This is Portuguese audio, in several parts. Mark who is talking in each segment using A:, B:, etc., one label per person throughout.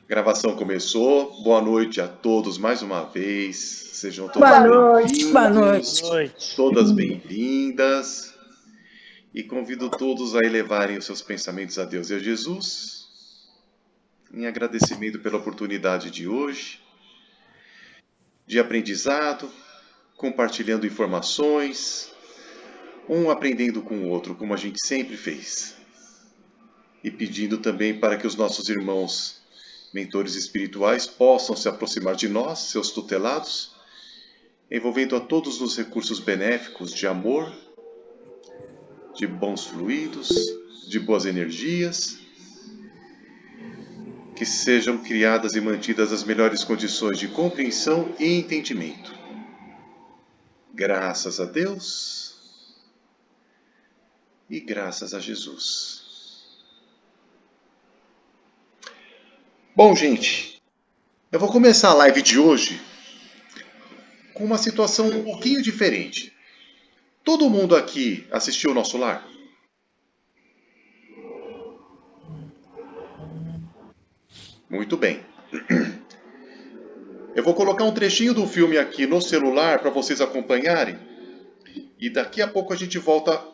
A: Gravação começou. Boa noite a todos mais uma vez. Sejam todos
B: Boa noite, boa
A: bem-vindos,
B: noite.
A: todas bem-vindas. E convido todos a elevarem os seus pensamentos a Deus e a Jesus, em agradecimento pela oportunidade de hoje, de aprendizado, compartilhando informações, um aprendendo com o outro, como a gente sempre fez. E pedindo também para que os nossos irmãos mentores espirituais possam se aproximar de nós, seus tutelados, envolvendo a todos nos recursos benéficos de amor, de bons fluidos, de boas energias, que sejam criadas e mantidas as melhores condições de compreensão e entendimento. Graças a Deus e graças a Jesus. Bom, gente, eu vou começar a live de hoje com uma situação um pouquinho diferente. Todo mundo aqui assistiu o Nosso Lar? Muito bem. Eu vou colocar um trechinho do filme aqui no celular para vocês acompanharem. E daqui a pouco a gente volta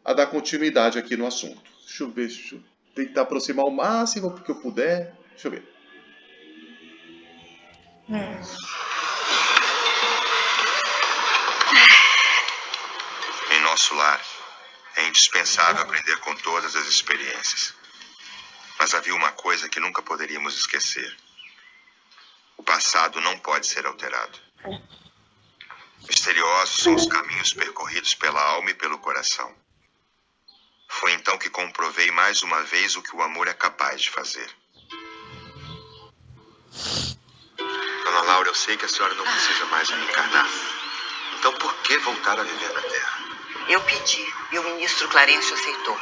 A: a dar continuidade aqui no assunto. Deixa eu ver, deixa eu tentar aproximar o máximo que eu puder. Deixa eu ver.
C: Em nosso lar, é indispensável aprender com todas as experiências. Mas havia uma coisa que nunca poderíamos esquecer. O passado não pode ser alterado. Misteriosos são os caminhos percorridos pela alma e pelo coração. Foi então que comprovei mais uma vez o que o amor é capaz de fazer. Dona Laura, eu sei que a senhora não precisa mais reencarnar. Então por que voltar a viver na Terra?
D: Eu pedi e o ministro Clarencio aceitou.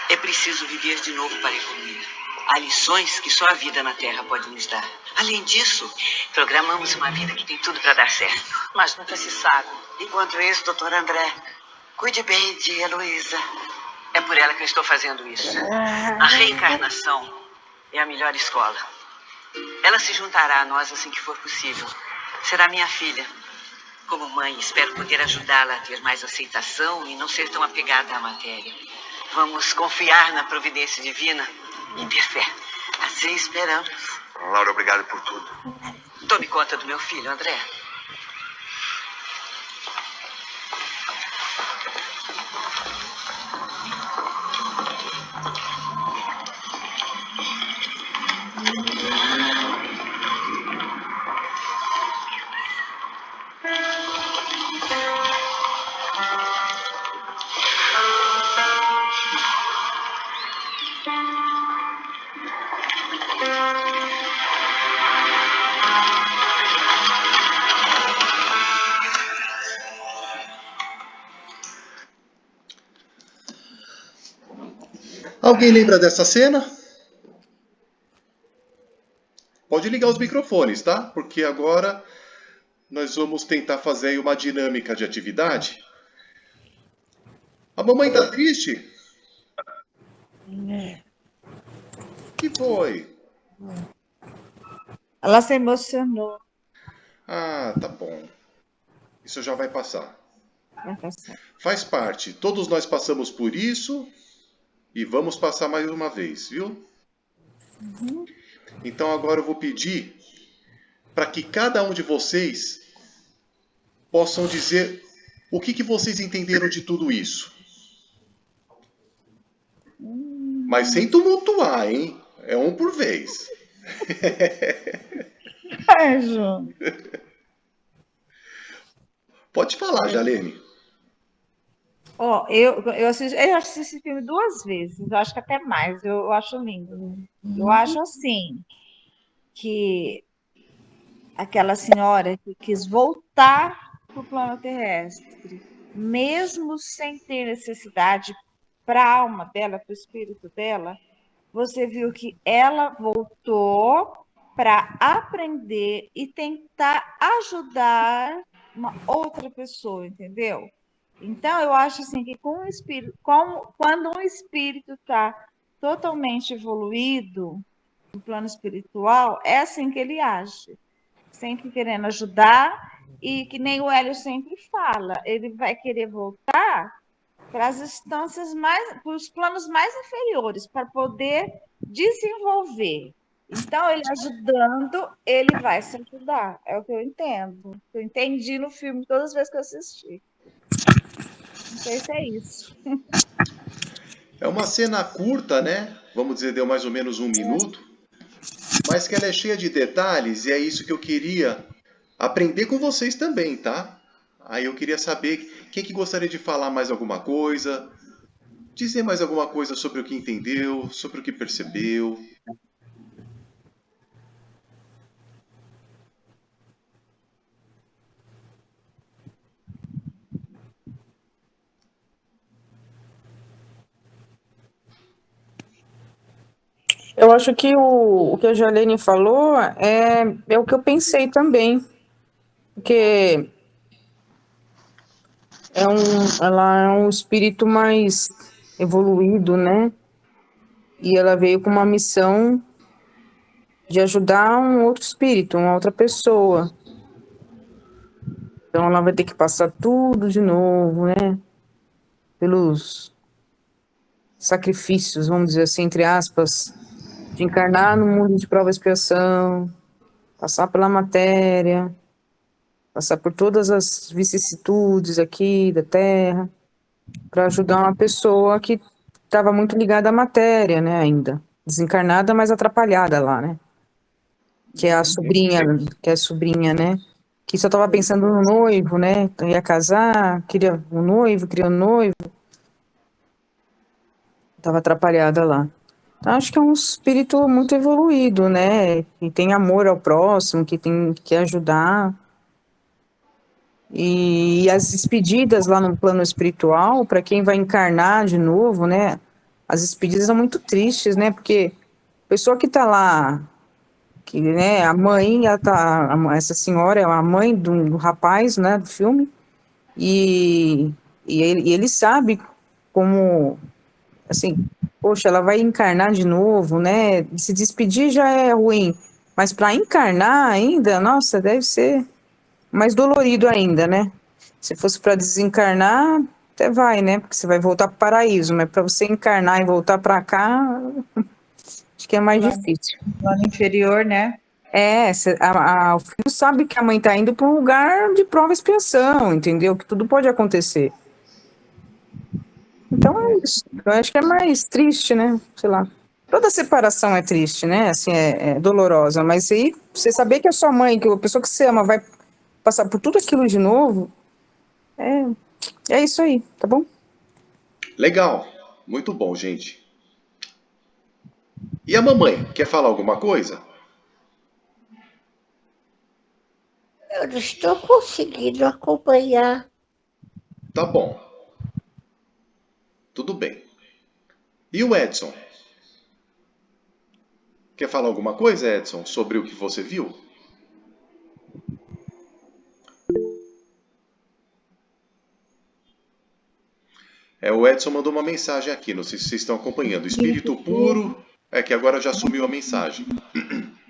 D: É preciso viver de novo para evoluir. Há lições que só a vida na Terra pode nos dar. Além disso, programamos uma vida que tem tudo para dar certo. Mas nunca se sabe. Enquanto isso, doutor André, cuide bem de Heloísa. É por ela que eu estou fazendo isso. A reencarnação é a melhor escola. Ela se juntará a nós assim que for possível. Será minha filha. Como mãe, espero poder ajudá-la a ter mais aceitação e não ser tão apegada à matéria. Vamos confiar na providência divina e ter fé. Assim esperamos.
C: Dona Laura, obrigado por tudo.
D: Tome conta do meu filho, André.
A: Alguém lembra dessa cena? Pode ligar os microfones, tá? Porque agora nós vamos tentar fazer aí uma dinâmica de atividade. A mamãe tá triste? Que foi?
B: Ela se emocionou.
A: Ah, tá bom. Isso já vai passar.
B: Vai passar.
A: Faz parte. Todos nós passamos por isso e vamos passar mais uma vez, viu? Então agora eu vou pedir para que cada um de vocês possam dizer o que vocês entenderam de tudo isso. Mas sem tumultuar, hein? É um por vez.
B: João.
A: Pode falar, Jalene.
B: Eu assisti esse filme 2 vezes, eu acho que até mais, eu acho lindo. Eu acho assim, que aquela senhora que quis voltar para o plano terrestre, mesmo sem ter necessidade para a alma dela, para o espírito dela, você viu que ela voltou para aprender e tentar ajudar uma outra pessoa, entendeu? Então, eu acho assim que com o espírito, quando um espírito está totalmente evoluído, no plano espiritual, é assim que ele age, sempre querendo ajudar, e que nem o Hélio sempre fala, ele vai querer voltar para as instâncias mais, para os planos mais inferiores, para poder desenvolver. Então, ele ajudando, ele vai se ajudar. É o que eu entendo. Eu entendi no filme todas as vezes que eu assisti. Não sei se é isso.
A: É uma cena curta, né? Vamos dizer, deu mais ou menos 1 minuto, mas que ela é cheia de detalhes e é isso que eu queria aprender com vocês também, tá? Aí eu queria saber quem que gostaria de falar mais alguma coisa, dizer mais alguma coisa sobre o que entendeu, sobre o que percebeu.
E: Eu acho que o que a Jalene falou é o que eu pensei também, porque ela é um espírito mais evoluído, né? E ela veio com uma missão de ajudar um outro espírito, uma outra pessoa. Então ela vai ter que passar tudo de novo, né? Pelos sacrifícios, vamos dizer assim, entre aspas, de encarnar no mundo de prova e expiação, passar pela matéria, passar por todas as vicissitudes aqui da Terra, para ajudar uma pessoa que estava muito ligada à matéria, né, ainda. Desencarnada, mas atrapalhada lá, né? Que é a sobrinha, né? Que só estava pensando no noivo, né? Ia casar, queria um noivo, queria um noivo. Estava atrapalhada lá. Então, acho que é um espírito muito evoluído, né? Que tem amor ao próximo, que tem que ajudar. E as despedidas lá no plano espiritual, para quem vai encarnar de novo, né? As despedidas são muito tristes, né? Porque a pessoa que está lá, que, né, a mãe, essa senhora é a mãe do rapaz, né, do filme, e ele sabe como, assim, poxa, ela vai encarnar de novo, né? Se despedir já é ruim, mas para encarnar ainda, nossa, deve ser mais dolorido ainda, né? Se fosse para desencarnar, até vai, né? Porque você vai voltar para o paraíso, mas para você encarnar e voltar para cá, acho que é mais difícil.
B: Plano inferior, né?
E: O filho sabe que a mãe tá indo para um lugar de prova e expiação, entendeu? Que tudo pode acontecer. Então é isso. Eu acho que é mais triste, né? Sei lá. Toda separação é triste, né? Assim, é dolorosa. Mas aí, você saber que a sua mãe, que a pessoa que você ama, vai passar por tudo aquilo de novo, é isso aí, tá bom?
A: Legal, muito bom, gente. E a mamãe, quer falar alguma coisa?
F: Eu não estou conseguindo acompanhar.
A: Tá bom. Tudo bem. E o Edson? Quer falar alguma coisa, Edson, sobre o que você viu? O Edson mandou uma mensagem aqui, não sei se vocês estão acompanhando. Espírito puro, que agora já sumiu a mensagem.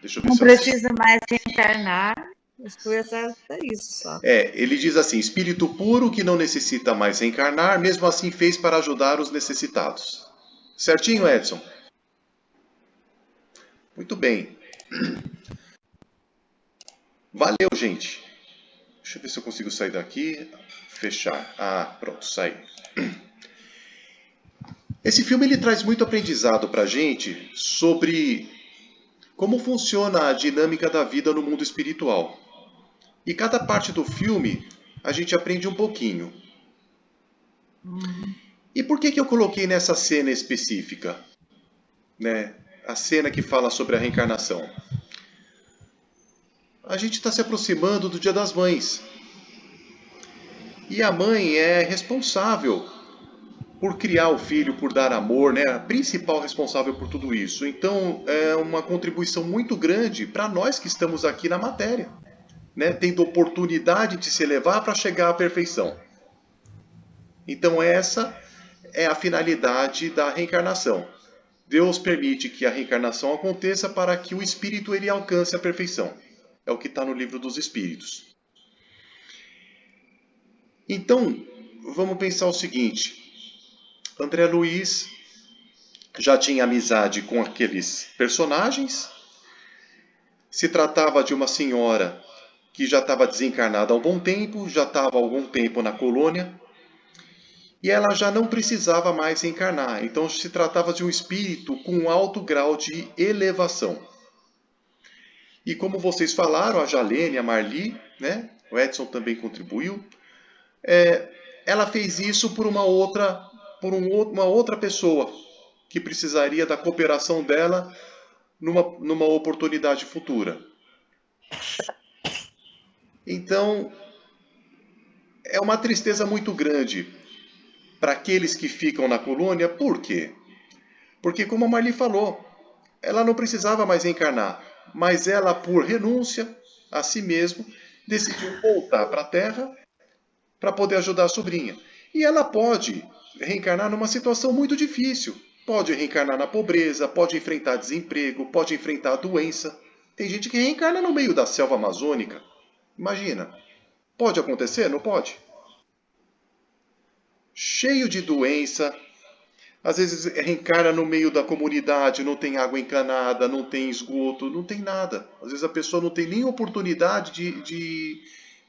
A: Deixa eu ver
B: Não
A: se eu
B: precisa mais reencarnar. Foi até isso só.
A: ele diz assim: espírito puro que não necessita mais reencarnar, mesmo assim fez para ajudar os necessitados. Certinho, Edson? Muito bem. Valeu, gente. Deixa eu ver se eu consigo sair daqui. Fechar. Ah, pronto, saí. Esse filme ele traz muito aprendizado para a gente sobre como funciona a dinâmica da vida no mundo espiritual. E cada parte do filme a gente aprende um pouquinho. E por que eu coloquei nessa cena específica? Né? A cena que fala sobre a reencarnação. A gente está se aproximando do Dia das Mães. E a mãe é responsável por criar o filho, por dar amor, né? A principal responsável por tudo isso. Então é uma contribuição muito grande para nós que estamos aqui na matéria, né? Tendo oportunidade de se elevar para chegar à perfeição. Então essa é a finalidade da reencarnação. Deus permite que a reencarnação aconteça para que o espírito ele alcance a perfeição. É o que está no livro dos Espíritos. Então, vamos pensar o seguinte. André Luiz já tinha amizade com aqueles personagens. Se tratava de uma senhora que já estava desencarnada há um bom tempo, já estava há algum tempo na colônia, e ela já não precisava mais reencarnar. Então se tratava de um espírito com um alto grau de elevação. E como vocês falaram, a Jalene, a Marli, né? O Edson também contribuiu, ela fez isso por uma outra pessoa que precisaria da cooperação dela numa oportunidade futura. Então, é uma tristeza muito grande para aqueles que ficam na colônia. Por quê? Porque, como a Marli falou, ela não precisava mais reencarnar, mas ela, por renúncia a si mesma, decidiu voltar para a Terra para poder ajudar a sobrinha. E ela pode reencarnar numa situação muito difícil. Pode reencarnar na pobreza, pode enfrentar desemprego, pode enfrentar doença. Tem gente que reencarna no meio da selva amazônica. Imagina. Pode acontecer? Não pode? Cheio de doença. Às vezes reencarna no meio da comunidade, não tem água encanada, não tem esgoto, não tem nada. Às vezes a pessoa não tem nem oportunidade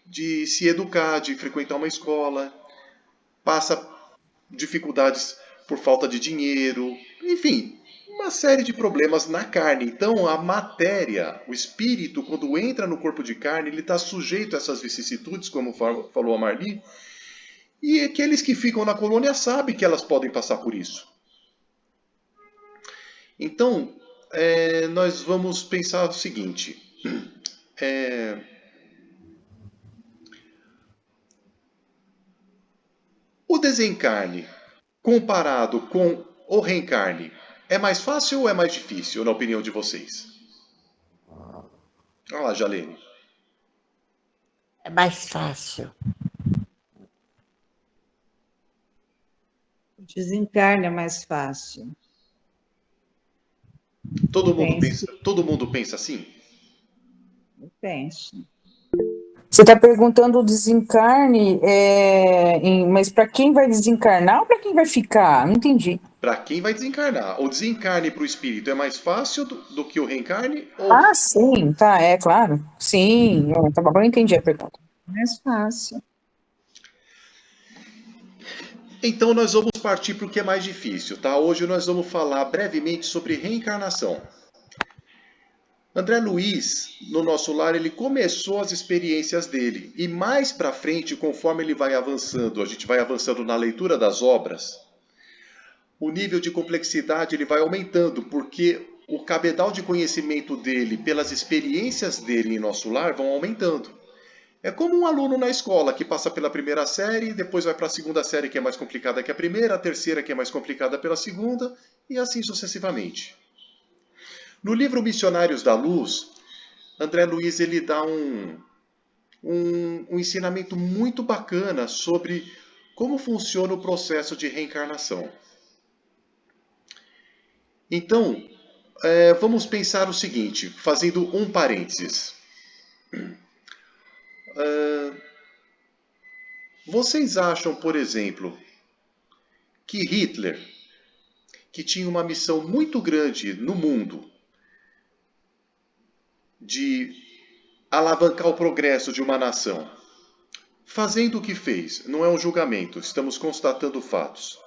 A: de se educar, de frequentar uma escola. Passa dificuldades por falta de dinheiro. Enfim, uma série de problemas na carne. Então a matéria, o espírito, quando entra no corpo de carne, ele está sujeito a essas vicissitudes, como falou a Marli. E aqueles que ficam na colônia sabem que elas podem passar por isso. Então, nós vamos pensar o seguinte. O desencarne, comparado com o reencarne, é mais fácil ou é mais difícil, na opinião de vocês? Olha lá, Jalene.
F: É mais fácil.
B: O desencarne é mais fácil.
A: Todo mundo pensa assim?
B: Eu penso.
E: Você está perguntando o desencarne, mas para quem vai desencarnar ou para quem vai ficar? Não entendi.
A: Para quem vai desencarnar. O desencarne para o espírito é mais fácil do que o reencarne? Ou...
E: Ah, sim, tá, claro. Sim, tá bom, eu entendi a pergunta.
B: Mais fácil.
A: Então nós vamos partir para o que é mais difícil, tá? Hoje nós vamos falar brevemente sobre reencarnação. André Luiz, no nosso lar, ele começou as experiências dele. E mais para frente, conforme ele vai avançando, a gente vai avançando na leitura das obras, o nível de complexidade ele vai aumentando, porque o cabedal de conhecimento dele, pelas experiências dele em nosso lar, vão aumentando. É como um aluno na escola que passa pela primeira série, depois vai para a segunda série que é mais complicada que a primeira, a terceira que é mais complicada pela segunda, e assim sucessivamente. No livro Missionários da Luz, André Luiz ele dá um ensinamento muito bacana sobre como funciona o processo de reencarnação. Então, vamos pensar o seguinte, fazendo um parênteses. Vocês acham, por exemplo, que Hitler, que tinha uma missão muito grande no mundo de alavancar o progresso de uma nação, fazendo o que fez, não é um julgamento, estamos constatando fatos,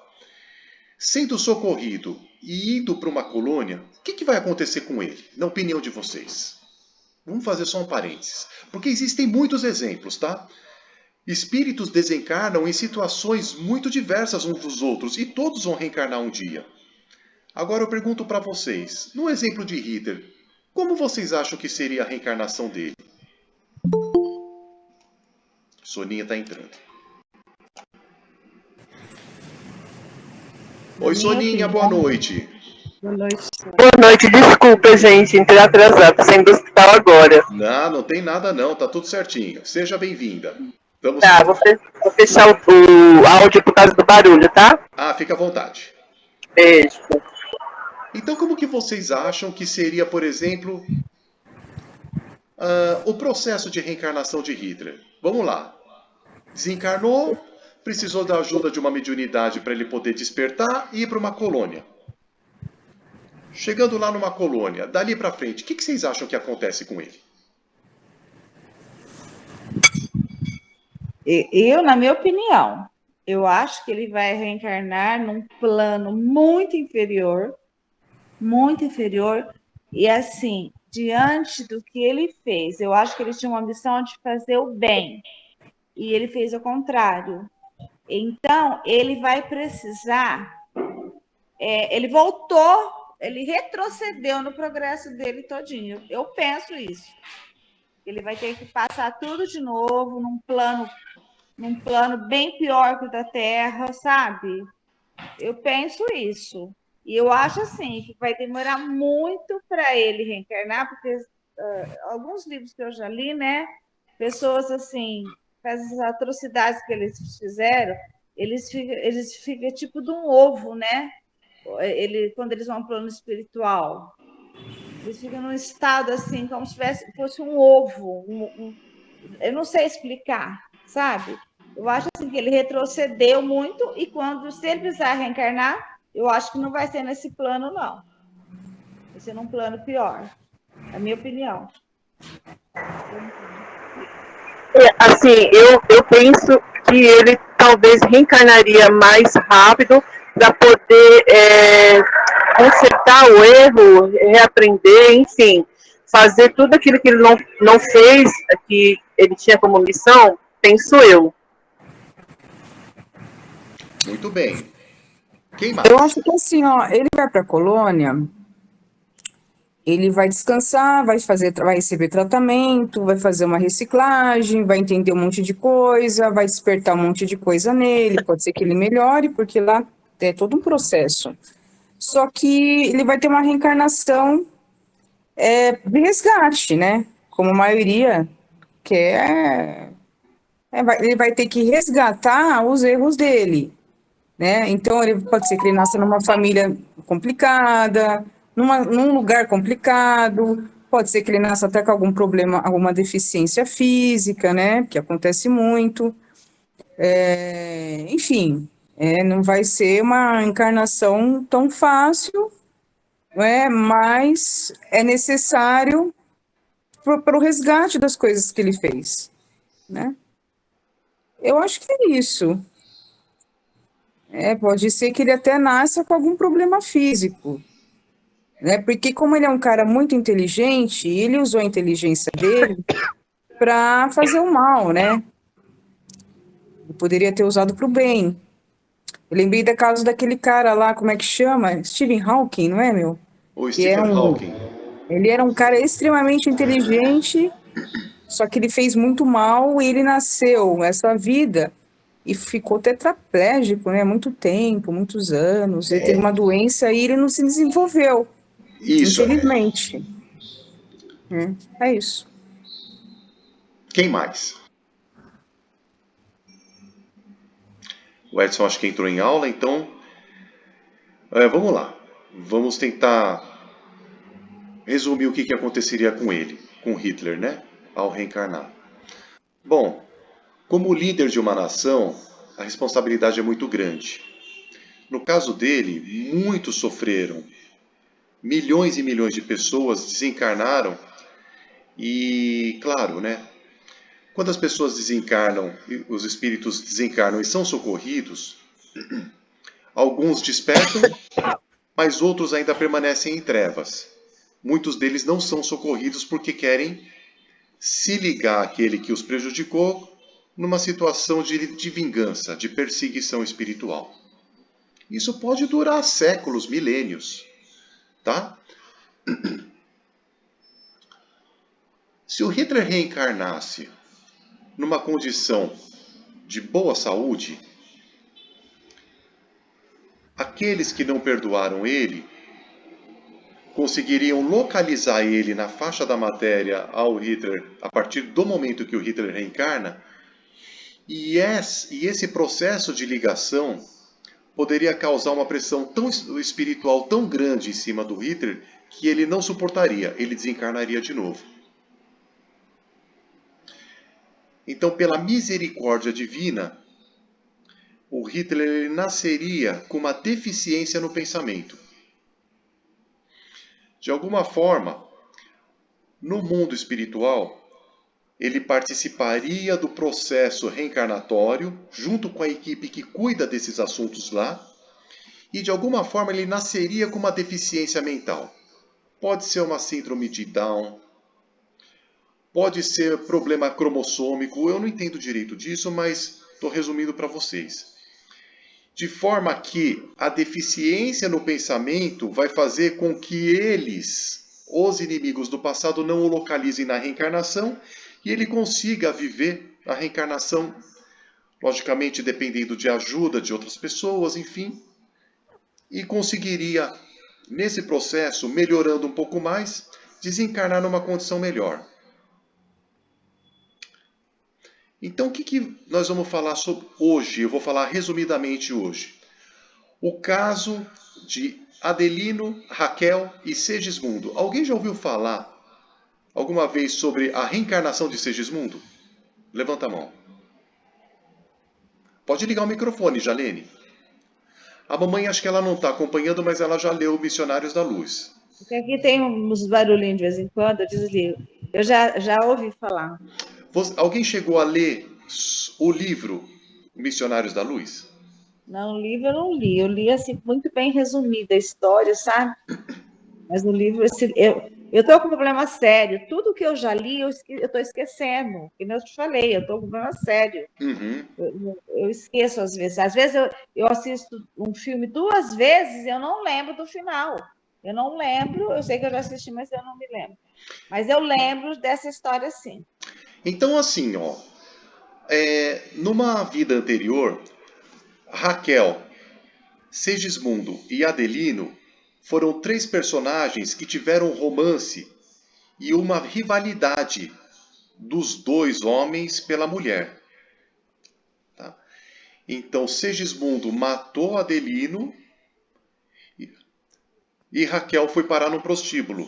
A: sendo socorrido e indo para uma colônia, o que vai acontecer com ele, na opinião de vocês? Vamos fazer só um parênteses, porque existem muitos exemplos, tá? Espíritos desencarnam em situações muito diversas uns dos outros e todos vão reencarnar um dia. Agora eu pergunto para vocês, no exemplo de Hitler, como vocês acham que seria a reencarnação dele? Soninha está entrando. Oi, Soninha, boa noite.
B: Boa noite.
G: Boa noite, desculpa, gente, entrei atrasado, saindo do hospital agora.
A: Não tem nada não, tá tudo certinho. Seja bem-vinda.
G: Tá, vou fechar o áudio por causa do barulho, tá?
A: Fica à vontade.
G: Beijo.
A: Então, como que vocês acham que seria, por exemplo, o processo de reencarnação de Hitler? Vamos lá. Desencarnou, precisou da ajuda de uma mediunidade para ele poder despertar e ir para uma colônia. Chegando lá numa colônia, dali para frente, o que vocês acham que acontece com ele?
B: Eu, na minha opinião, eu acho que ele vai reencarnar num plano muito inferior, e assim, diante do que ele fez, eu acho que ele tinha uma missão de fazer o bem, e ele fez o contrário. Então, ele vai precisar, ele voltou, ele retrocedeu no progresso dele todinho. Eu penso isso. Ele vai ter que passar tudo de novo num plano bem pior que o da Terra, sabe? Eu penso isso. E eu acho assim que vai demorar muito para ele reencarnar, porque alguns livros que eu já li, né? Pessoas assim, com as atrocidades que eles fizeram, eles ficam tipo de um ovo, né? Quando eles vão para o plano espiritual, eles ficam num estado assim, como se fosse um ovo. Eu não sei explicar, sabe? Eu acho assim que ele retrocedeu muito e se ele precisar reencarnar, eu acho que não vai ser nesse plano, não. Vai ser num plano pior. É a minha opinião.
G: Assim, eu penso que ele talvez reencarnaria mais rápido para poder consertar o erro, reaprender, enfim, fazer tudo aquilo que ele não fez, que ele tinha como missão, penso eu.
A: Muito bem. Quem
E: Eu
A: mais?
E: acho que assim, ó, ele vai para a colônia, ele vai descansar, vai receber tratamento, vai fazer uma reciclagem, vai entender um monte de coisa, vai despertar um monte de coisa nele, pode ser que ele melhore, porque lá é todo um processo. Só que ele vai ter uma reencarnação de resgate, né? Como a maioria quer, ele vai ter que resgatar os erros dele, né? Então, ele pode ser que ele nasça numa família complicada, num lugar complicado, pode ser que ele nasça até com algum problema, alguma deficiência física, né? Que acontece muito. Enfim, não vai ser uma encarnação tão fácil, mas é necessário para o resgate das coisas que ele fez, né? Eu acho que é isso. Pode ser que ele até nasça com algum problema físico, né? Porque como ele é um cara muito inteligente, ele usou a inteligência dele para fazer o mal, né? Ele poderia ter usado para o bem. Eu lembrei da causa daquele cara lá, como é que chama? Stephen Hawking, não é, meu?
A: O
E: Que é
A: Stephen Hawking.
E: ele era um cara extremamente inteligente, só que ele fez muito mal e ele nasceu essa vida e ficou tetraplégico, né? Muito tempo, muitos anos. Ele teve uma doença e ele não se desenvolveu,
A: Isso.
E: infelizmente. É isso.
A: Quem mais? O Edson acho que entrou em aula, então vamos lá. Vamos tentar resumir o que aconteceria com ele, com Hitler, né? Ao reencarnar. Bom, como líder de uma nação, a responsabilidade é muito grande. No caso dele, muitos sofreram. Milhões e milhões de pessoas desencarnaram e, claro, né? Quando as pessoas desencarnam, os espíritos desencarnam e são socorridos, alguns despertam, mas outros ainda permanecem em trevas. Muitos deles não são socorridos porque querem se ligar àquele que os prejudicou numa situação de vingança, de perseguição espiritual. Isso pode durar séculos, milênios, tá? Se o Hitler reencarnasse numa condição de boa saúde, aqueles que não perdoaram ele conseguiriam localizar ele na faixa da matéria ao Hitler a partir do momento que o Hitler reencarna, e esse processo de ligação poderia causar uma pressão tão espiritual tão grande em cima do Hitler que ele não suportaria, ele desencarnaria de novo. Então, pela misericórdia divina, o Hitler ele nasceria com uma deficiência no pensamento. De alguma forma, no mundo espiritual, ele participaria do processo reencarnatório, junto com a equipe que cuida desses assuntos lá, e de alguma forma ele nasceria com uma deficiência mental. Pode ser uma síndrome de Down, pode ser problema cromossômico, eu não entendo direito disso, mas estou resumindo para vocês. De forma que a deficiência no pensamento vai fazer com que eles, os inimigos do passado, não o localizem na reencarnação e ele consiga viver a reencarnação, logicamente dependendo de ajuda de outras pessoas, enfim, e conseguiria, nesse processo, melhorando um pouco mais, desencarnar numa condição melhor. Então, o que nós vamos falar sobre hoje? Eu vou falar resumidamente hoje. O caso de Adelino, Raquel e Segismundo. Alguém já ouviu falar alguma vez sobre a reencarnação de Segismundo? Levanta a mão. Pode ligar o microfone, Jalene. A mamãe acho que ela não está acompanhando, mas ela já leu Missionários da Luz.
B: Porque aqui tem uns barulhinhos de vez em quando, eu desligo. Eu já ouvi falar.
A: Alguém chegou a ler o livro Missionários da Luz?
B: Não, o livro eu não li. Eu li assim, muito bem resumida a história, sabe? Mas no livro, eu estou com um problema sério. Tudo que eu já li, eu estou esquecendo. Como eu te falei, eu estou com um problema sério.
A: Uhum.
B: Eu esqueço às vezes. Às vezes eu assisto um filme 2 vezes e eu não lembro do final. Eu não lembro, eu sei que eu já assisti, mas eu não me lembro. Mas eu lembro dessa história, sim.
A: Então, assim, ó, numa vida anterior, Raquel, Segismundo e Adelino foram 3 personagens que tiveram um romance e uma rivalidade dos 2 homens pela mulher. Tá? Então, Segismundo matou Adelino e Raquel foi parar no prostíbulo.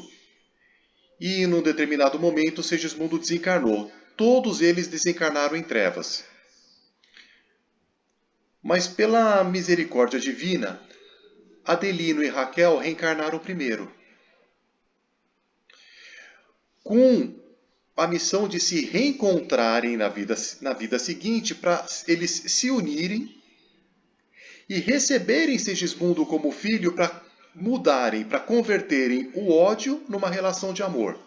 A: E, num determinado momento, Segismundo desencarnou. Todos eles desencarnaram em trevas. Mas, pela misericórdia divina, Adelino e Raquel reencarnaram primeiro, com a missão de se reencontrarem na vida seguinte, para eles se unirem e receberem Segismundo como filho para mudarem, para converterem o ódio numa relação de amor.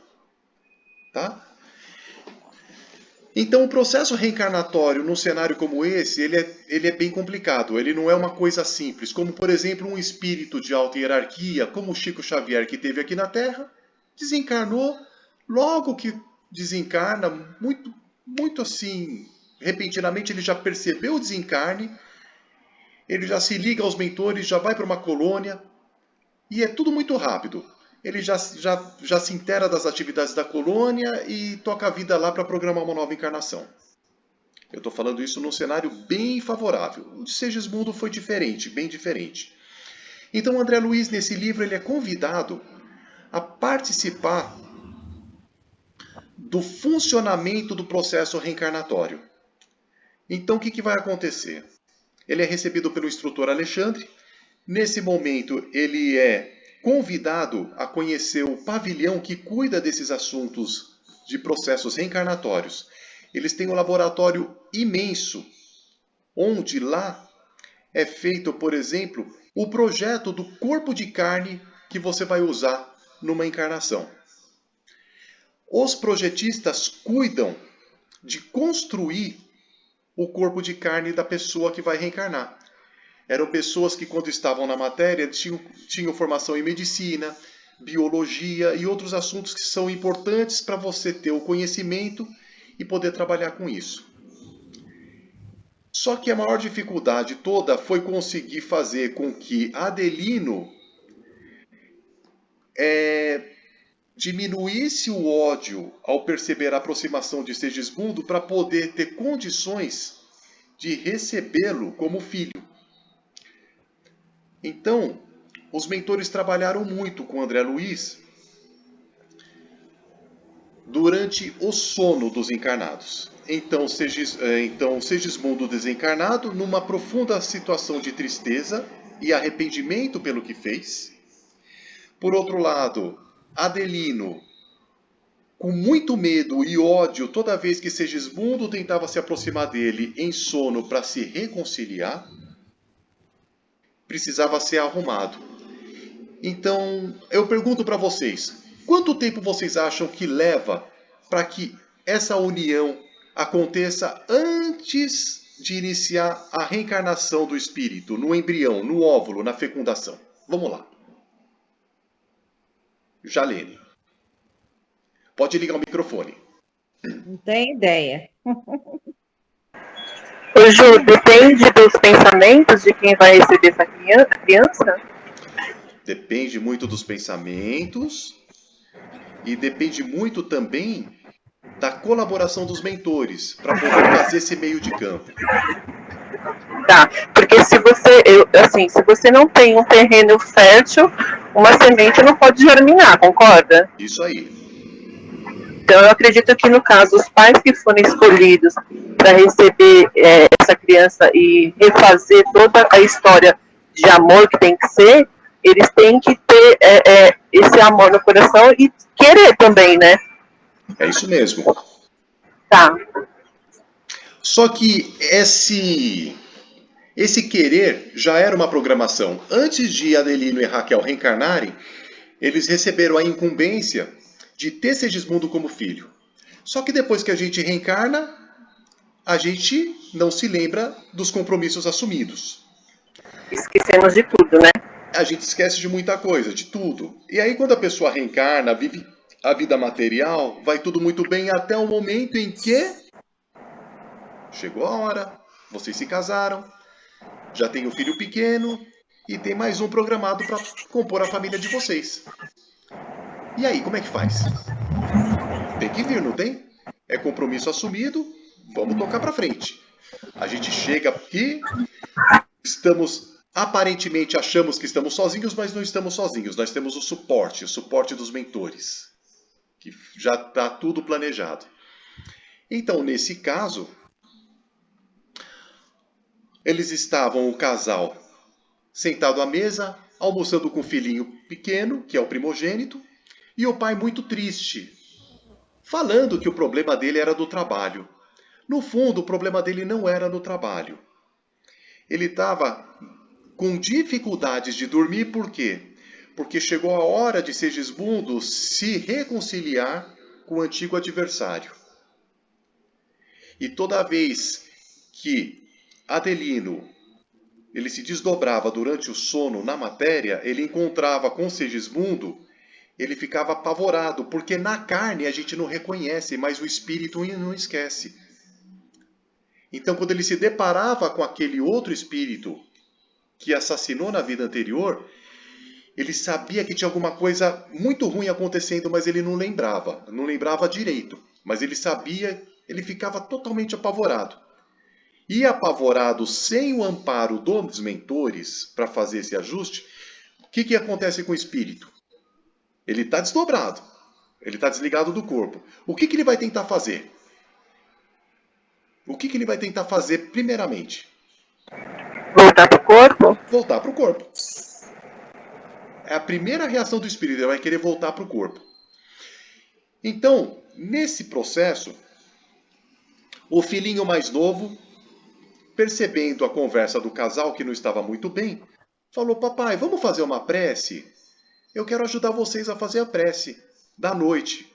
A: Tá? Então, o processo reencarnatório num cenário como esse, ele é bem complicado. Ele não é uma coisa simples, como, por exemplo, um espírito de alta hierarquia, como o Chico Xavier, que teve aqui na Terra, desencarnou, logo que desencarna, muito assim, repentinamente ele já percebeu o desencarne, ele já se liga aos mentores, já vai para uma colônia, e é tudo muito rápido. Ele já se inteira das atividades da colônia e toca a vida lá para programar uma nova encarnação. Eu estou falando isso num cenário bem favorável. O de Segismundo foi diferente, bem diferente. Então, André Luiz, nesse livro, ele é convidado a participar do funcionamento do processo reencarnatório. Então, o que vai acontecer? Ele é recebido pelo instrutor Alexandre. Nesse momento, ele é convidado a conhecer o pavilhão que cuida desses assuntos de processos reencarnatórios. Eles têm um laboratório imenso, onde lá é feito, por exemplo, o projeto do corpo de carne que você vai usar numa encarnação. Os projetistas cuidam de construir o corpo de carne da pessoa que vai reencarnar. Eram pessoas que, quando estavam na matéria, tinham formação em medicina, biologia e outros assuntos que são importantes para você ter o conhecimento e poder trabalhar com isso. Só que a maior dificuldade toda foi conseguir fazer com que Adelino diminuísse o ódio ao perceber a aproximação de Segismundo para poder ter condições de recebê-lo como filho. Então, os mentores trabalharam muito com André Luiz durante o sono dos encarnados. Então, Segismundo desencarnado, numa profunda situação de tristeza e arrependimento pelo que fez. Por outro lado, Adelino, com muito medo e ódio toda vez que Segismundo tentava se aproximar dele em sono para se reconciliar, precisava ser arrumado. Então, eu pergunto para vocês, quanto tempo vocês acham que leva para que essa união aconteça antes de iniciar a reencarnação do espírito, no embrião, no óvulo, na fecundação? Vamos lá. Jalene. Pode ligar o microfone.
B: Não tem ideia.
G: Ô Ju, depende dos pensamentos de quem vai receber essa criança?
A: Depende muito dos pensamentos e depende muito também da colaboração dos mentores para poder fazer esse meio de campo.
G: Tá, porque se você não tem um terreno fértil, uma semente não pode germinar, concorda?
A: Isso aí.
G: Então eu acredito que no caso, os pais que forem escolhidos para receber essa criança e refazer toda a história de amor que tem que ser, eles têm que ter esse amor no coração e querer também, né?
A: É isso mesmo.
G: Tá.
A: Só que esse querer já era uma programação. Antes de Adelino e Raquel reencarnarem, eles receberam a incumbência de ter Segismundo como filho. Só que depois que a gente reencarna, a gente não se lembra dos compromissos assumidos.
G: Esquecemos de tudo, né?
A: A gente esquece de muita coisa, de tudo. E aí quando a pessoa reencarna, vive a vida material, vai tudo muito bem até o momento em que chegou a hora, vocês se casaram, já tem um filho pequeno e tem mais um programado para compor a família de vocês. E aí, como é que faz? Tem que vir, não tem? É compromisso assumido, vamos tocar para frente. A gente chega aqui, aparentemente achamos que estamos sozinhos, mas não estamos sozinhos. Nós temos o suporte dos mentores, que já está tudo planejado. Então, nesse caso, eles estavam, o casal, sentado à mesa, almoçando com o filhinho pequeno, que é o primogênito, e o pai muito triste, falando que o problema dele era do trabalho. No fundo, o problema dele não era no trabalho. Ele estava com dificuldades de dormir, por quê? Porque chegou a hora de Segismundo se reconciliar com o antigo adversário. E toda vez que Adelino ele se desdobrava durante o sono na matéria, ele encontrava com Segismundo, ele ficava apavorado, porque na carne a gente não reconhece, mas o espírito não esquece. Então, quando ele se deparava com aquele outro espírito que assassinou na vida anterior, ele sabia que tinha alguma coisa muito ruim acontecendo, mas ele não lembrava direito. Mas ele sabia, ele ficava totalmente apavorado. E apavorado, sem o amparo dos mentores para fazer esse ajuste, o que acontece com o espírito? Ele está desdobrado, ele está desligado do corpo. O que ele vai tentar fazer? O que ele vai tentar fazer primeiramente?
G: Voltar para o corpo?
A: Voltar para o corpo. É a primeira reação do espírito, ele vai querer voltar para o corpo. Então, nesse processo, o filhinho mais novo, percebendo a conversa do casal que não estava muito bem, falou: papai, vamos fazer uma prece? Eu quero ajudar vocês a fazer a prece da noite.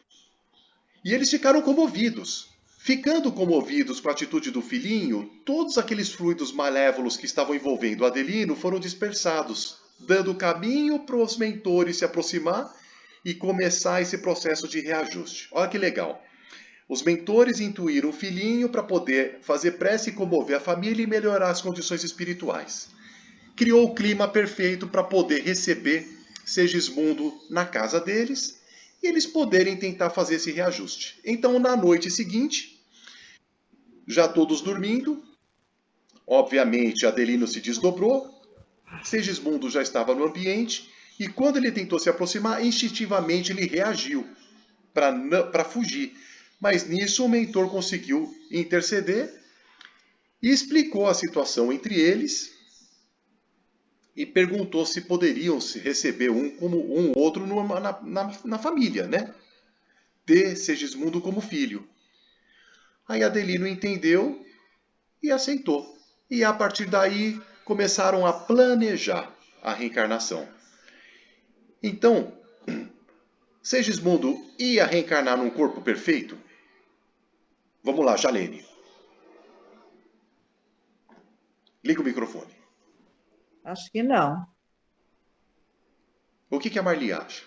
A: E eles ficaram comovidos. Ficando comovidos com a atitude do filhinho, todos aqueles fluidos malévolos que estavam envolvendo Adelino foram dispersados, dando caminho para os mentores se aproximar e começar esse processo de reajuste. Olha que legal. Os mentores intuíram o filhinho para poder fazer prece e comover a família e melhorar as condições espirituais. Criou o clima perfeito para poder receber Segismundo na casa deles e eles poderem tentar fazer esse reajuste. Então, na noite seguinte, já todos dormindo, obviamente Adelino se desdobrou, Segismundo já estava no ambiente e quando ele tentou se aproximar, instintivamente ele reagiu para fugir. Mas nisso o mentor conseguiu interceder e explicou a situação entre eles e perguntou se poderiam se receber um como um outro na família, né? Ter Segismundo como filho. Aí Adelino entendeu e aceitou. E a partir daí começaram a planejar a reencarnação. Então, Segismundo ia reencarnar num corpo perfeito? Vamos lá, Jalene. Liga o microfone.
B: Acho que não.
A: O que a Marli acha?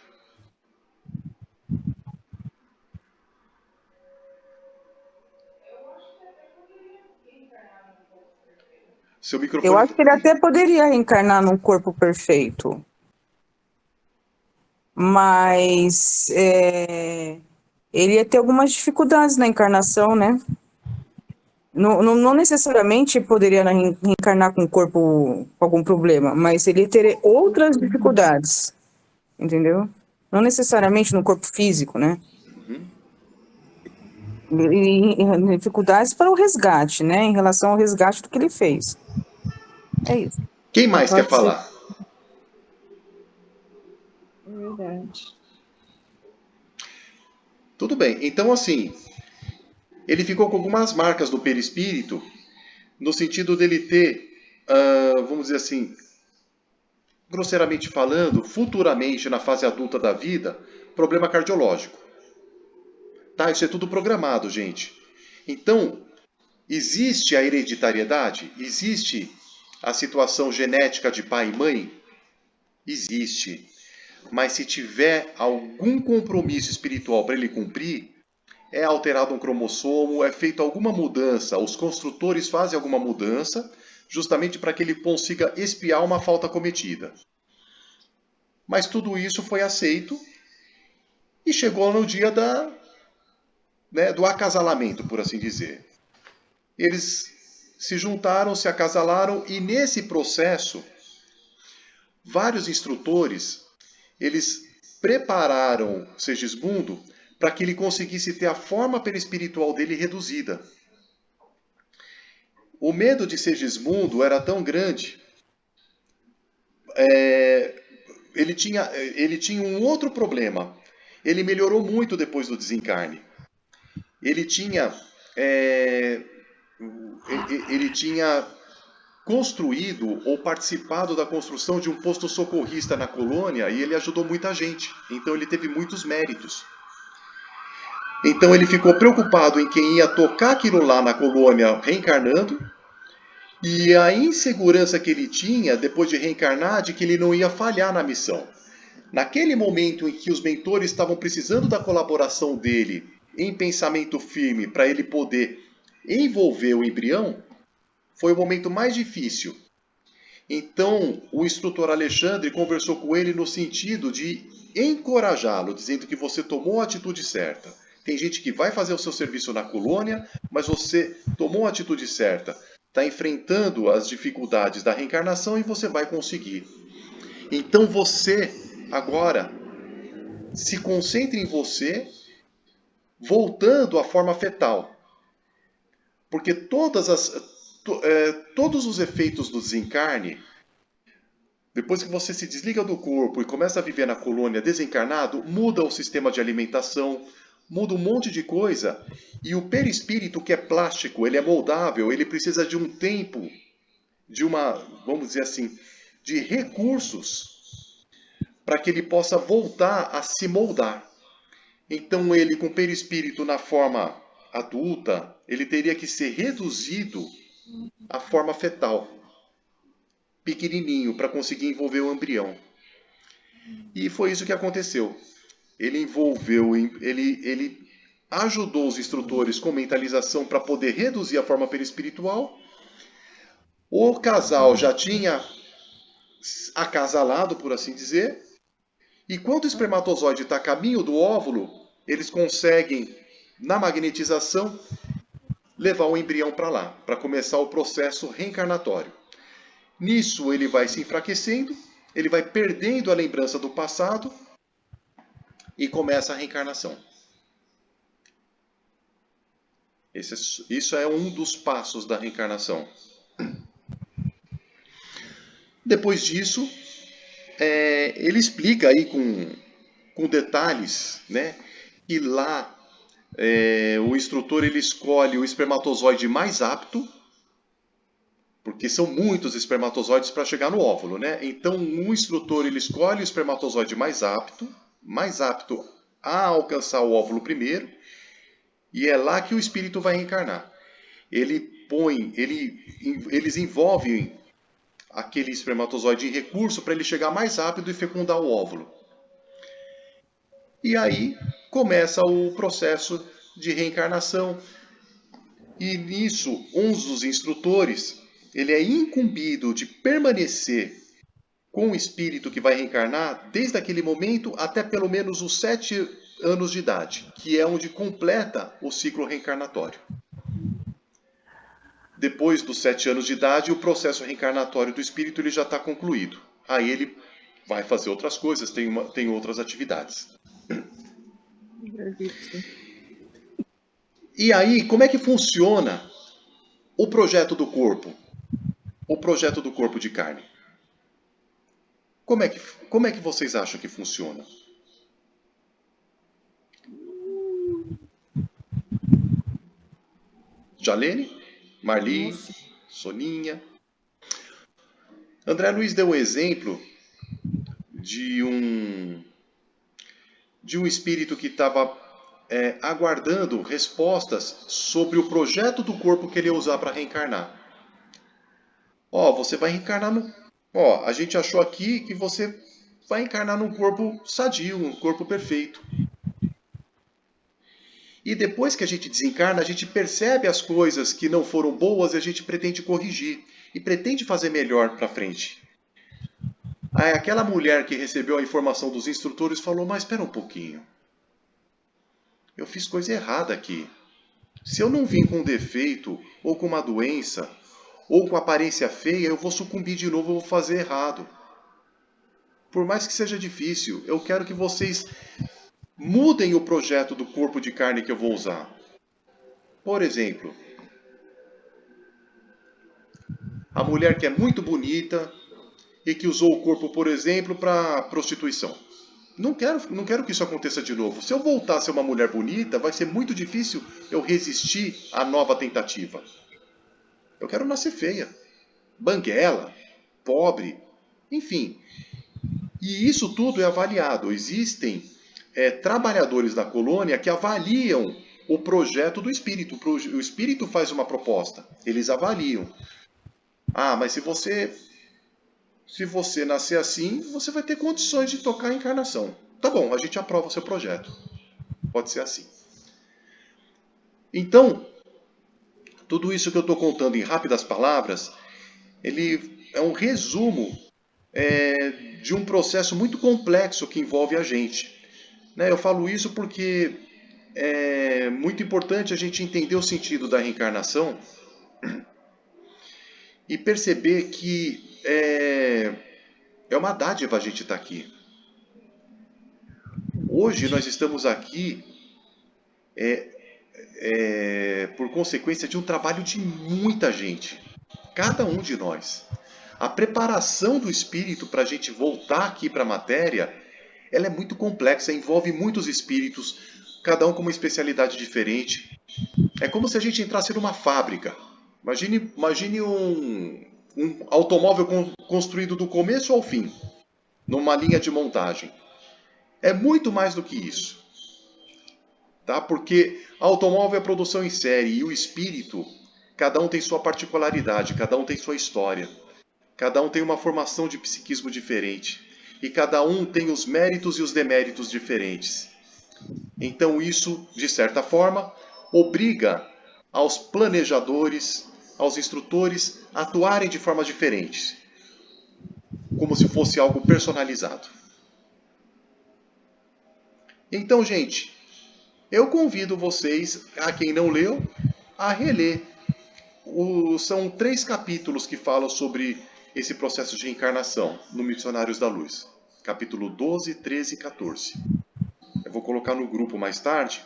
A: Seu
E: Eu
A: microfone.
E: acho que ele até poderia reencarnar num corpo perfeito, mas ele ia ter algumas dificuldades na encarnação, né? Não necessariamente poderia reencarnar com um corpo com algum problema, mas ele teria outras dificuldades, entendeu? Não necessariamente no corpo físico, né? E dificuldades para o resgate, né? Em relação ao resgate do que ele fez. É isso.
A: Quem mais
B: Pode
A: quer
B: ser.
A: falar?
B: É verdade.
A: Tudo bem. Então, assim, ele ficou com algumas marcas do perispírito, no sentido dele ter, vamos dizer assim, grosseiramente falando, futuramente, na fase adulta da vida, problema cardiológico. Tá? Isso é tudo programado, gente. Então, existe a hereditariedade? Existe a situação genética de pai e mãe? Existe. Mas se tiver algum compromisso espiritual para ele cumprir, é alterado um cromossomo, é feita alguma mudança, os construtores fazem alguma mudança, justamente para que ele consiga expiar uma falta cometida. Mas tudo isso foi aceito e chegou no dia do acasalamento, por assim dizer. Eles se juntaram, se acasalaram e nesse processo, vários instrutores, eles prepararam Segismundo para que ele conseguisse ter a forma perispiritual dele reduzida. O medo de Segismundo era tão grande, ele tinha um outro problema. Ele melhorou muito depois do desencarne. Ele tinha construído ou participado da construção de um posto socorrista na colônia e ele ajudou muita gente. Então ele teve muitos méritos. Então ele ficou preocupado em quem ia tocar aquilo lá na colônia reencarnando e a insegurança que ele tinha depois de reencarnar de que ele não ia falhar na missão. Naquele momento em que os mentores estavam precisando da colaboração dele em pensamento firme para ele poder envolver o embrião, foi o momento mais difícil. Então, o instrutor Alexandre conversou com ele no sentido de encorajá-lo, dizendo que você tomou a atitude certa. Tem gente que vai fazer o seu serviço na colônia, mas você tomou a atitude certa. Está enfrentando as dificuldades da reencarnação e você vai conseguir. Então você, agora, se concentre em você, voltando à forma fetal. Porque todos os efeitos do desencarne, depois que você se desliga do corpo e começa a viver na colônia desencarnado, muda o sistema de alimentação, muda um monte de coisa. E o perispírito, que é plástico, ele é moldável, ele precisa de um tempo, vamos dizer assim, de recursos para que ele possa voltar a se moldar. Então ele, com o perispírito na forma adulta, ele teria que ser reduzido à forma fetal, pequenininho, para conseguir envolver o embrião. E foi isso que aconteceu. Ele ajudou os instrutores com mentalização para poder reduzir a forma perispiritual. O casal já tinha acasalado, por assim dizer, e quando o espermatozoide está a caminho do óvulo, eles conseguem, na magnetização, levar o embrião para lá, para começar o processo reencarnatório. Nisso ele vai se enfraquecendo, ele vai perdendo a lembrança do passado e começa a reencarnação. Isso é um dos passos da reencarnação. Depois disso, ele explica aí com detalhes, né, que lá o instrutor ele escolhe o espermatozoide mais apto, porque são muitos espermatozoides para chegar no óvulo, né? Então o instrutor ele escolhe o espermatozoide mais apto a alcançar o óvulo primeiro, e é lá que o espírito vai reencarnar. Eles envolvem aquele espermatozoide em recurso para ele chegar mais rápido e fecundar o óvulo. E aí começa o processo de reencarnação. E nisso, um dos instrutores, ele é incumbido de permanecer com o espírito que vai reencarnar desde aquele momento até pelo menos os 7 anos de idade, que é onde completa o ciclo reencarnatório. Depois dos 7 anos de idade, o processo reencarnatório do espírito ele já está concluído. Aí ele vai fazer outras coisas, tem outras atividades. E aí, como é que funciona o projeto do corpo? O projeto do corpo de carne. Como é que vocês acham que funciona? Jalene? Marli? Soninha? André Luiz deu um exemplo de um espírito que estava aguardando respostas sobre o projeto do corpo que ele ia usar para reencarnar. Você vai reencarnar no... a gente achou aqui que você vai encarnar num corpo sadio, um corpo perfeito. E depois que a gente desencarna, a gente percebe as coisas que não foram boas e a gente pretende corrigir. E pretende fazer melhor para frente. Aí aquela mulher que recebeu a informação dos instrutores falou, mas espera um pouquinho. Eu fiz coisa errada aqui. Se eu não vim com um defeito, ou com uma doença, ou com aparência feia, eu vou sucumbir de novo, eu vou fazer errado. Por mais que seja difícil, eu quero que vocês mudem o projeto do corpo de carne que eu vou usar. Por exemplo, a mulher que é muito bonita e que usou o corpo, por exemplo, para prostituição. Não quero que isso aconteça de novo. Se eu voltar a ser uma mulher bonita, vai ser muito difícil eu resistir à nova tentativa. Eu quero nascer feia, banguela, pobre, enfim. E isso tudo é avaliado. Existem trabalhadores da colônia que avaliam o projeto do espírito. O espírito faz uma proposta, eles avaliam. Mas se você nascer assim, você vai ter condições de tocar a encarnação. Tá bom, a gente aprova o seu projeto. Pode ser assim. Então, tudo isso que eu estou contando em rápidas palavras, ele é um resumo de um processo muito complexo que envolve a gente. Eu falo isso porque é muito importante a gente entender o sentido da reencarnação e perceber que é uma dádiva a gente estar aqui. Hoje nós estamos aqui por consequência de um trabalho de muita gente. Cada um de nós. A preparação do espírito para a gente voltar aqui para a matéria, ela é muito complexa, envolve muitos espíritos, cada um com uma especialidade diferente. É como se a gente entrasse numa fábrica. Imagine um automóvel construído do começo ao fim, numa linha de montagem. É muito mais do que isso. Tá? Porque automóvel é produção em série e o espírito, cada um tem sua particularidade, cada um tem sua história. Cada um tem uma formação de psiquismo diferente. E cada um tem os méritos e os deméritos diferentes. Então isso, de certa forma, obriga aos planejadores, aos instrutores, a atuarem de formas diferentes. Como se fosse algo personalizado. Então, gente, eu convido vocês, a quem não leu, a reler. São 3 capítulos que falam sobre esse processo de encarnação no Missionários da Luz. Capítulo 12, 13 e 14. Eu vou colocar no grupo mais tarde.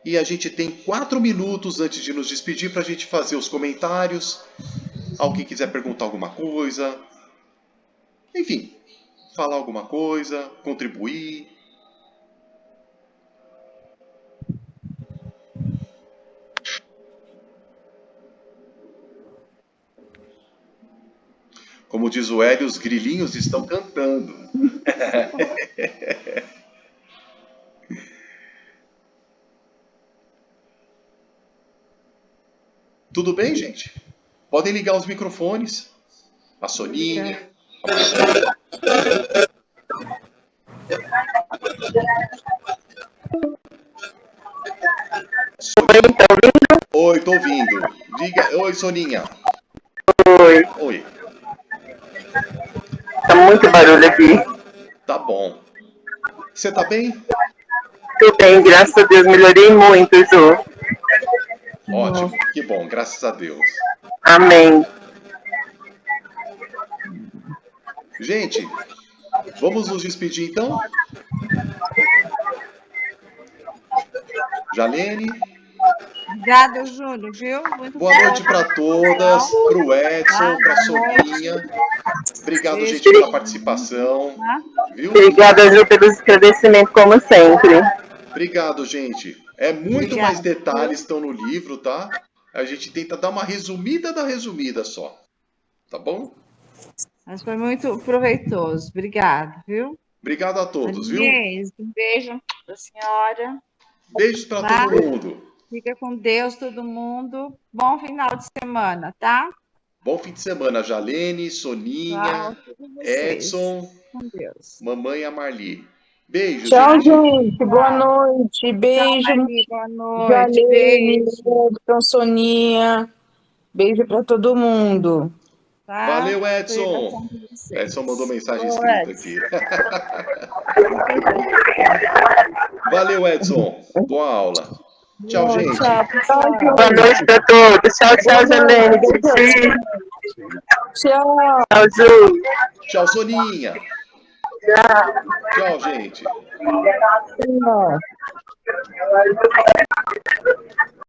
A: E a gente tem 4 minutos antes de nos despedir para a gente fazer os comentários. Alguém quiser perguntar alguma coisa. Enfim, falar alguma coisa, contribuir. Como diz o Hélio, os grilinhos estão cantando. Tudo bem, gente? Podem ligar os microfones. A Soninha. Oi, tô ouvindo. Diga. Oi, Soninha.
G: Oi.
A: Oi.
G: Tá muito barulho aqui.
A: Tá bom. Você tá bem?
G: Tudo bem, graças a Deus, melhorei muito, Ju.
A: Ótimo, que bom, graças a Deus.
G: Amém.
A: Gente, vamos nos despedir então? Jalene,
B: Obrigada, Júlio, viu? Muito
A: boa noite para todas, para o Edson, para a Soninha. Obrigado, gente, pela participação. Viu?
G: Obrigada, Ju, pelos esclarecimentos, como sempre.
A: Obrigado, gente. É muito mais detalhes estão no livro, tá? A gente tenta dar uma resumida da resumida só. Tá bom?
B: Mas foi muito proveitoso. Obrigada, viu?
A: Obrigado a todos, viu?
B: Um beijo para a senhora.
A: Beijos para todo mundo.
B: Fica com Deus, todo mundo. Bom final de semana, tá?
A: Bom fim de semana, Jalene, Soninha, Edson,
B: com Deus.
A: mamãe e a Marli. Beijo,
E: Tchau,
A: gente.
E: gente. Boa noite. Beijo.
B: Tchau, Marli, boa noite.
E: Jalene,
B: Beijo.
E: Edson, Soninha. Beijo para todo mundo.
B: Tá?
A: Valeu, Edson. Edson mandou mensagem escrita aqui. Valeu, Edson. Boa aula. Tchau, gente.
G: Boa noite para todos. Tchau, tchau, Jalene.
E: Tchau.
G: Tchau, Ju.
A: Tchau, Soninha. Tchau, gente.
E: Tchau.